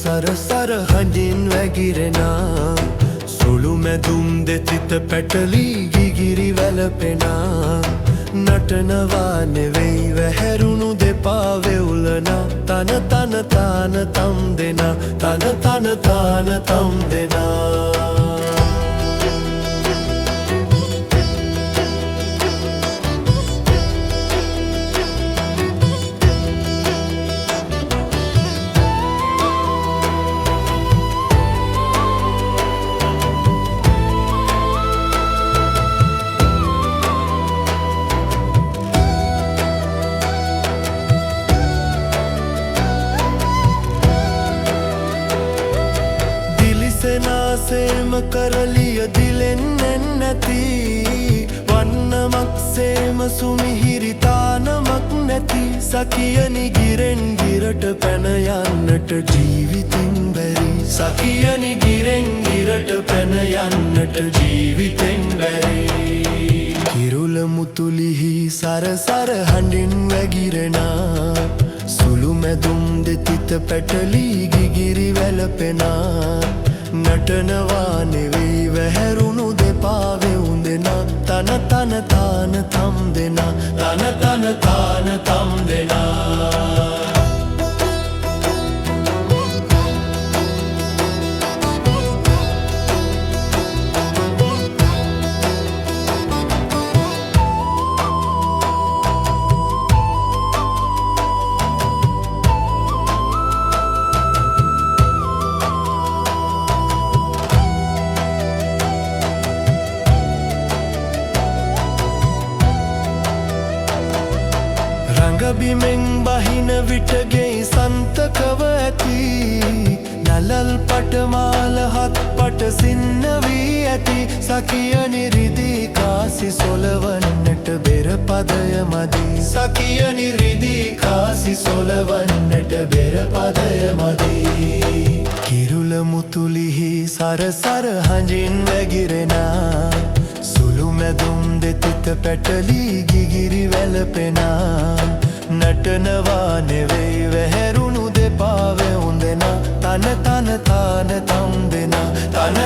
සරසර හඬින් වැගිරෙනා සුළු මැදුම් දෙතිත පැටලී ගිගිරි වැළපෙනා නටනවා නෙවෙයි වැහැරුණු දෙපා වෙවුලනා තන තන තාන තම් දෙනා තන තන තාන තම් දෙනා සේම කරලිය දිලෙන්නෙන් නැති වන්නමක් සේම සුමිහිරි තානමක් නැති සකියනි ගිරෙන් ගිරට පැන යන්නට ජීවිතින් බැරි සකියනි ගිරෙන් ගිරට පැන යන්නට ජීවිතෙන් බැරි කිරුල මුතුලිහි සරසර හඬින් වැගිරෙනා සුළු මැදුම් දෙතිත පැටලී ගිගිරි වැළපෙනා නටනවා නෙවෙයි වැහැරුණු දෙපා වෙවුඳෙනා තන තන තාන තම් දෙනා තන තන තාන තම් දෙනා ගබිමෙන් බහින විටගේ සන්තකව ඇති නලල් පටමාල හත් පට සින්න වී ඇති සකියනි රිදී කාසි සොලවන්නට බෙර පදය මදි සකියනි රිදී කාසි සොලවන්නට බෙර පදය මදි කිරුල මුතුලිහි සරසර හඬින් වැගිරෙනා සුළු මැදුම් දෙතිත පැටලී ගිගිරි වැළපෙනා නටනවා නෙවෙයි වැහැරුණු දෙපා වෙවුඳෙනා තන තන තාන තම් දෙනා තන